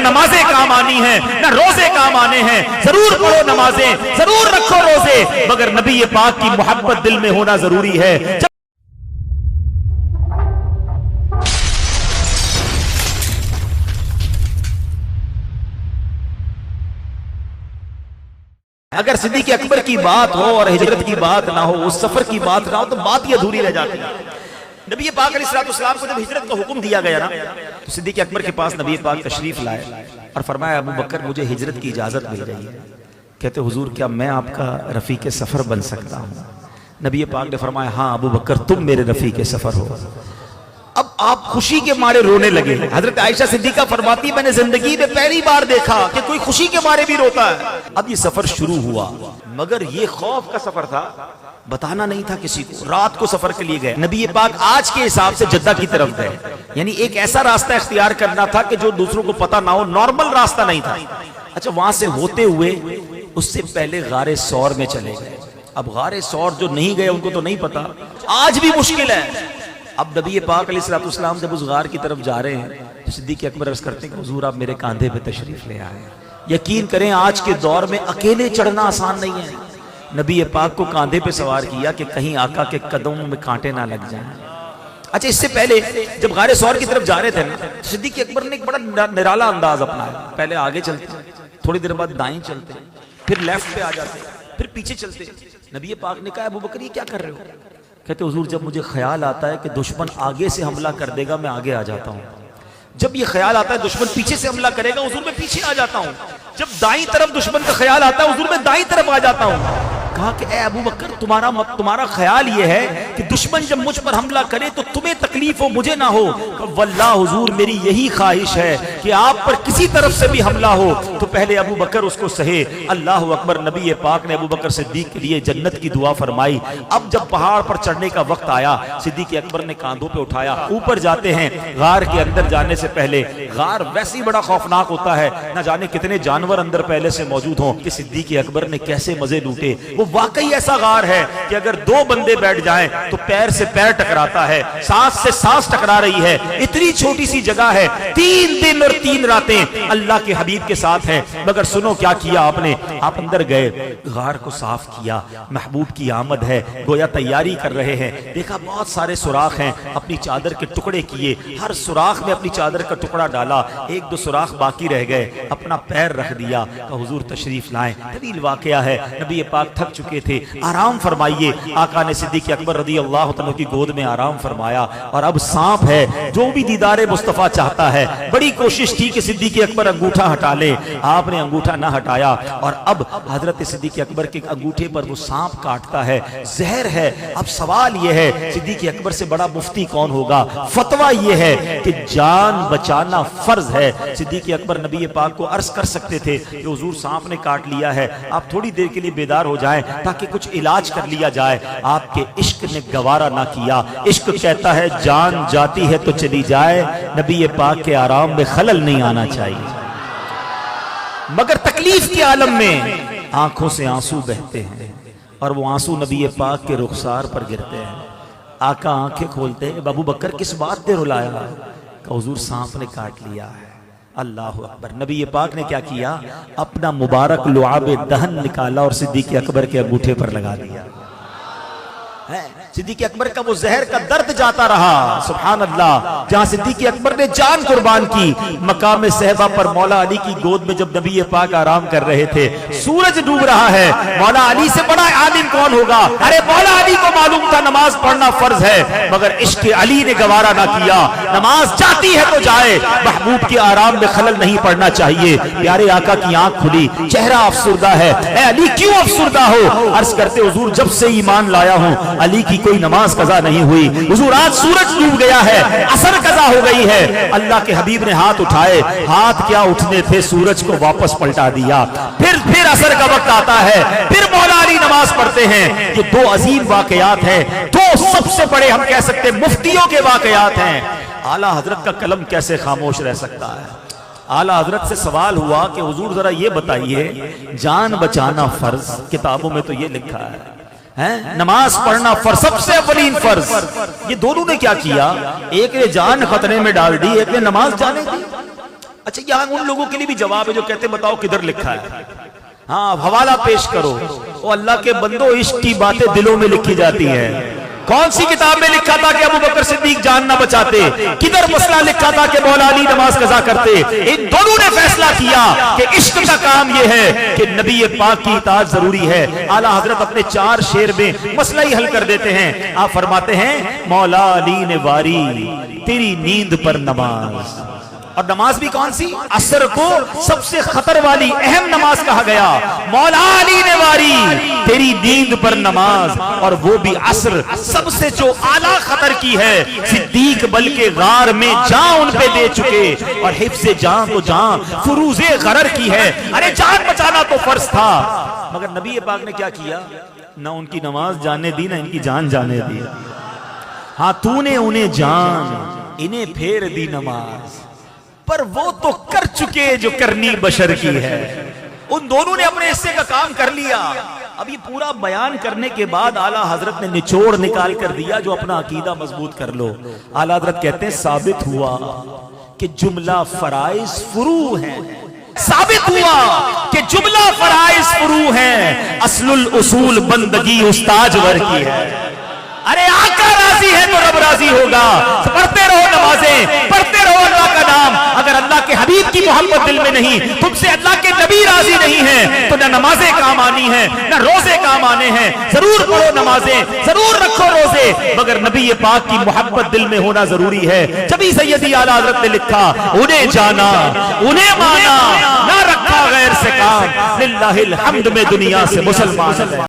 نمازیں کام آنی ہیں نہ روزے کام آنے ہیں. ضرور پڑھو نمازیں, ضرور رکھو روزے, مگر نبی پاک کی محبت دل میں ہونا ضروری ہے. اگر صدیق اکبر کی بات ہو اور ہجرت کی بات نہ ہو, اس سفر کی بات نہ ہو, تو بات یہ ادھوری رہ جاتی ہے. نبی پاک علیہ السلام کو جب ہجرت کا حکم دیا گیا نا, تو صدیق اکبر کے پاس نبی پاک تشریف لائے اور فرمایا ابو بکر مجھے ہجرت کی اجازت مل گئی ہے. کہتے حضور کیا میں آپ کا رفیق سفر بن سکتا ہوں؟ نبی پاک نے فرمایا ہاں ابو بکر تم میرے رفیق سفر ہو. اب آپ خوشی کے مارے رونے لگے. حضرت عائشہ صدیقہ فرماتی میں نے زندگی میں پہلی بار دیکھا کہ کوئی خوشی کے مارے بھی روتا ہے. اب یہ سفر شروع ہوا, مگر یہ خوف کا سفر تھا, بتانا نہیں تھا کسی کو. رات کو سفر کے لیے گئے. نبی پاک آج کے حساب سے جدہ کی طرف گئے, یعنی ایک ایسا راستہ اختیار کرنا تھا کہ جو دوسروں کو پتہ نہ ہو, نارمل راستہ نہیں تھا. اچھا وہاں سے ہوتے ہوئے اس سے پہلے غار سور میں چلے گئے. اب غار سور جو نہیں گئے ان کو تو نہیں پتا, آج بھی مشکل ہے. اب نبی پاک علیہ السلام جب اس غار کی طرف جا رہے ہیں تو صدیق اکبر عرض کرتے ہیں کہ حضور آپ میرے کاندھے پہ تشریف لے آئے. یقین کریں آج کے دور میں اکیلے چڑھنا آسان نہیں ہے. نبی پاک کو کاندھے پہ سوار کیا کہ کہیں آقا کے قدموں میں کانٹے نہ لگ جائیں. اچھا اس سے پہلے جب غار سور کی طرف جا رہے تھے نا, صدیق اکبر نے ایک بڑا نرالا انداز اپنایا. پہلے آگے چلتے, تھوڑی دیر بعد دائیں چلتے, پھر لیفٹ پہ آ جاتے, پھر پیچھے چلتے. نبی پاک نے کہا ابو بکر یہ کیا کر رہے ہو؟ کہتے حضور جب مجھے خیال آتا ہے کہ دشمن آگے سے حملہ کر دے گا میں آگے آ جاتا ہوں. جب یہ خیال آتا ہے دشمن پیچھے سے حملہ کرے گا حضور میں پیچھے آ جاتا ہوں. جب دائیں طرف دشمن کا خیال آتا ہے حضور میں دائیں طرف آ جاتا ہوں. کہا کہ اے ابو بکر تمہارا خیال یہ ہے کہ دشمن جب مجھ پر حملہ کرے تو تمہیں تکلیف ہو مجھے نہ ہو. واللہ حضور میری یہی خواہش ہے کہ آپ پر کسی طرف سے بھی حملہ ہو تو پہلے ابو بکر اس کو سہے. اللہ اکبر. نبی پاک نے ابو بکر صدیق کے لیے جنت کی دعا فرمائی. اب جب پہاڑ پر چڑھنے کا وقت آیا صدیق اکبر نے کاندھوں پہ اٹھایا. اوپر جاتے ہیں, غار کے اندر جانے سے پہلے, غار ویسے ہی بڑا خوفناک ہوتا ہے, نہ جانے کتنے جانور اندر پہلے سے موجود ہوں, کہ صدیق اکبر نے کیسے مزے لوٹے. وہ واقعی ایسا غار ہے کہ اگر دو بندے بیٹھ جائیں تو پیر سے پیر ٹکراتا ہے, سانس سے سانس ٹکرا رہی ہے. اتنی چھوٹی سی جگہ ہے, 3 دن اور 3 راتیں اللہ کے حبیب کے ساتھ ہیں. مگر سنو کیا کیا آپ نے. آپ اندر گئے, غار کو صاف کیا, محبوب کی آمد ہے, گویا تیاری کر رہے ہیں. دیکھا بہت سارے سوراخ ہیں, اپنی چادر کے ٹکڑے کیے, ہر سوراخ میں اپنی چادر کا ٹکڑا ڈالا. 1-2 سوراخ باقی رہ گئے, اپنا پیر رکھ دیا کہ حضور تشریف لائیں. طویل واقعہ ہے, نبی پاک تھک چکے تھے, آرام فرمائیے. آقا نے صدیق اکبر رضی اللہ تعالیٰ کی گود میں آرام فرمایا. اور اب سانپ ہے, جو بھی دیدار مصطفیٰ چاہتا ہے, بڑی کوشش کی کہ صدیق اکبر انگوٹھا ہٹا لے. آپ نے انگوٹھا نہ ہٹایا, اور اب حضرت صدیق اکبر کے انگوٹھے پر وہ سانپ کاٹتا ہے, زہر ہے. اب سوال یہ ہے صدیق اکبر سے بڑا مفتی کون ہوگا؟ فتویٰ یہ ہے کہ جان بچانا فرض ہے. صدیق اکبر نبی پاک کو عرض کر سکتے تھے کہ حضور سانپ نے کاٹ لیا ہے, آپ تھوڑی دیر کے لیے بیدار ہو جائیں تاکہ کچھ علاج کر لیا جائے. آپ کے عشق نے گوارا نہ کیا. عشق کہتا ہے جان جاتی ہے تو چلی جائے, نبی پاک کے آرام میں خلل نہیں آنا چاہیے. مگر تکلیف کے عالم میں آنکھوں سے آنسو بہتے ہیں, اور وہ آنسو نبی پاک کے رخسار پر گرتے ہیں. آقا آنکھیں کھولتے ہیں, ابو بکر کس بات نے رلایا؟ کہ حضور سانپ نے کاٹ لیا ہے. اللہ اکبر. نبی پاک نے کیا کیا؟ اپنا مبارک لعاب دہن نکالا اور صدیق اکبر کے انگوٹھے پر لگا دیا. صدیق اکبر کا وہ زہر کا درد جاتا رہا. سبحان اللہ. جہاں صدیق اکبر نے جان قربان کی, مقام صحبہ پر مولا علی کی گود میں جب نبی پاک آرام کر رہے تھے, سورج ڈوب رہا ہے. مولا علی سے بڑا عالم کون ہوگا؟ ارے مولا علی کو معلوم تھا نماز پڑھنا فرض ہے, مگر عشق علی نے گوارا نہ کیا. نماز جاتی ہے تو جائے, محبوب کے آرام میں خلل نہیں پڑنا چاہیے. پیارے آقا کی آنکھ کھلی, چہرہ افسردہ ہے. اے علی کیوں افسردہ ہو؟ عرض کرتے حضور جب سے ایمان لایا ہوں علی کی کوئی نماز قضا نہیں ہوئی. حضور آج سورج ڈوب گیا ہے, عصر قضا ہو گئی ہے. اللہ کے حبیب نے ہاتھ اٹھائے, ہاتھ کیا اٹھنے تھے, سورج کو واپس پلٹا دیا. پھر عصر کا وقت آتا ہے, پھر مولا علی نماز پڑھتے ہیں. یہ 2 عظیم واقعات ہیں, 2 سب سے بڑے ہم کہہ سکتے مفتیوں کے واقعات ہیں. اعلیٰ حضرت کا قلم کیسے خاموش رہ سکتا ہے؟ اعلیٰ حضرت سے سوال ہوا کہ حضور ذرا یہ بتائیے, جان بچانا فرض, کتابوں میں تو یہ لکھا ہے, نماز پڑھنا فرض, سب سے اولین فرض. یہ دونوں نے کیا کیا؟ ایک نے جان خطرے میں ڈال دی, ایک نے نماز جانے دی. اچھا یہاں ان لوگوں کے لیے بھی جواب ہے جو کہتے ہیں بتاؤ کدھر لکھا ہے، ہاں حوالہ پیش کرو. او اللہ کے بندو، عشق کی باتیں دلوں میں لکھی جاتی ہیں. کون سی کتاب میں لکھا تھا کہ ابو بکر صدیق جان نہ بچاتے؟ کدھر مسئلہ لکھا تھا کہ مولا علی نماز قضا کرتے؟ ان دونوں نے فیصلہ کیا کہ عشق کا کام یہ ہے کہ نبی پاک کی اطاعت ضروری ہے. اعلیٰ حضرت اپنے 4 شعر میں مسئلہ ہی حل کر دیتے ہیں. آپ فرماتے ہیں مولا علی نے واری تیری نیند پر نماز. اور نماز بھی کون سی؟ عصر کو سب سے خطر والی اہم نماز کہا گیا. مولا علی نے واری تیری نیند پر نماز، اور وہ بھی عصر، سب سے جو اعلیٰ خطر کی ہے. صدیق بلکہ غار میں جان ان پہ دے چکے، اور حفظ جان تو جان فروز غرر کی ہے. ارے جان بچانا تو فرض تھا، مگر نبی پاک نے کیا کیا؟ نہ ان کی نماز جانے دی، نہ ان کی جان جانے دی. ہاں تو نے انہیں جان، انہیں پھیر دی نماز، پر وہ تو کر چکے جو کرنی بشر کی ہے. ان دونوں نے اپنے حصے کا کام کر لیا. اب یہ پورا بیان کرنے کے بعد اعلیٰ حضرت نے نچوڑ نکال کر دیا جو اپنا عقیدہ مضبوط کر لو. اعلیٰ حضرت کہتے ہیں ثابت ہوا کہ جملہ فرائض فروع ہیں. ثابت ہوا کہ جملہ فرائض فروع ہیں. اصل الاصول بندگی استاج ور کی ہے. ارے آقا راضی ہے تو رب راضی ہوگا. پڑھتے رہو نمازیں، پڑھتے رہو اللہ کا نام. اگر اللہ کے حبیب کی محبت دل میں نہیں، تم سے اللہ کے نبی راضی نہیں ہیں، تو نہ نمازیں کام آنی ہیں، نہ روزے کام آنے ہیں. ضرور پڑھو نمازیں، ضرور رکھو روزے، مگر نبی پاک کی محبت دل میں ہونا ضروری ہے. جبھی سیدی اعلیٰ حضرت نے لکھا انہیں جانا، انہیں مانا، نہ رکھا غیر سے کام. للہ الحمد میں دنیا سے مسلمان ہے.